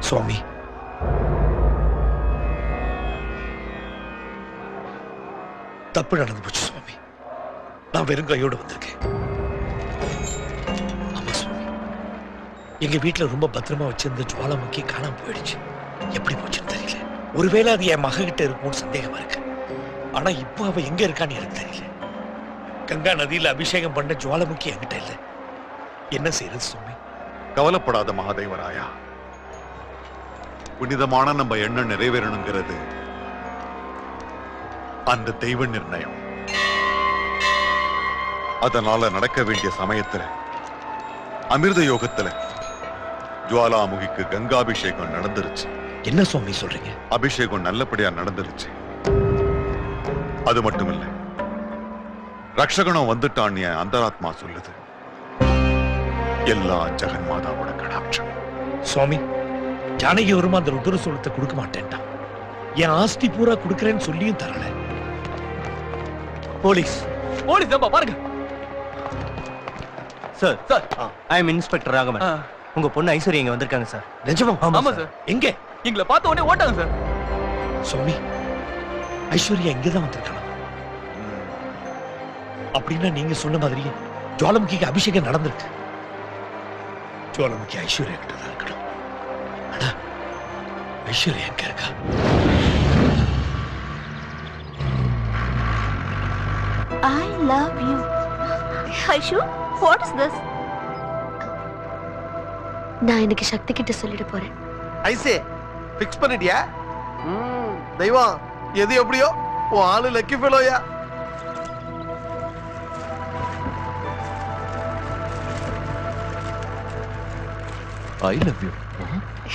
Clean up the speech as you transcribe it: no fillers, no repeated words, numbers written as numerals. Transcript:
சுவாமி, தப்பு நடந்து போச்சு சுவாமி. நான் வெறும் கையோடு வந்திருக்கேன். ஆமா சுவாமி, எங்க வீட்டுல ரொம்ப பத்திரமா வச்சிருந்த ஜுவாலாமுக்கி காணாம போயிடுச்சு. எப்படி போச்சுன்னு தெரியல. ஒருவேளை அது என் மக கிட்ட இருக்கும்னு சந்தேகமா இருக்கு. ஆனா இப்போ அவ எங்க இருக்கான்னு எனக்கு தெரியல. கங்கா நதியில அபிஷேகம் பண்ண ஜுவாலாமுக்கி என்கிட்ட இல்ல. என்ன செய்யறது சுவாமி? கவலைப்படாத மகாதேவராயா. புனிதமான நம்ம எண்ணம் நிறைவேறணுங்கிறது அந்த தெய்வ நிர்ணயம். அதனால நடக்க வேண்டிய சமயத்துல அமிர்த யோகத்துல ஜுவாலாமுகிக்கு கங்காபிஷேகம் நடந்துருச்சு. என்ன சுவாமி சொல்றீங்க? அபிஷேகம் நல்லபடியா நடந்துருச்சு. அது மட்டும் இல்ல, ரக்ஷகனும் வந்துட்டான் என் அந்தராத்மா சொல்லுது. எல்லா ஜெகன்மாதாவோட கடாட்சம். சுவாமி, ஜானகி வருமா அந்த ருத்ர சூலத்தை கொடுக்க மாட்டேன்ட்டான். என் ஆஸ்தி பூரா கொடுக்கறேன்னு சொல்லியும் தரல. போலீஸ் போலீஸ் தான் பாருங்க. Sir sir, I am inspector Raghavan. உங்க பொண்ணு ஐஸ்வர்யா இங்க வந்திருக்காங்க சார். நிஜமா? ஆமா சார். எங்க? எங்களை பார்த்த உடனே ஓட்டாங்க சார். சுவாமி, ஐஸ்வர்யா இங்கதான் வந்திருக்கலாம். அப்படின்னா நீங்க சொன்ன மாதிரியே ஜுவாலாமுகிக்கு அபிஷேகம் நடந்திருக்கு. ஜுவாலாமுகி ஐஸ்வர்யா கிட்ட தான் இருக்கணும். ஆனா ஐஸ்வர்யா எங்க இருக்கா? I love you. Aishu, what is this? நான் இன்னைக்கு சக்தி கிட்ட சொல்லிட போறேன். ஐசே ஃபிக்ஸ் பண்ணிட்டியா? தெய்வம், எது எப்படியோ உன் ஆளு லக்கி ஃபெலோயா. I love you.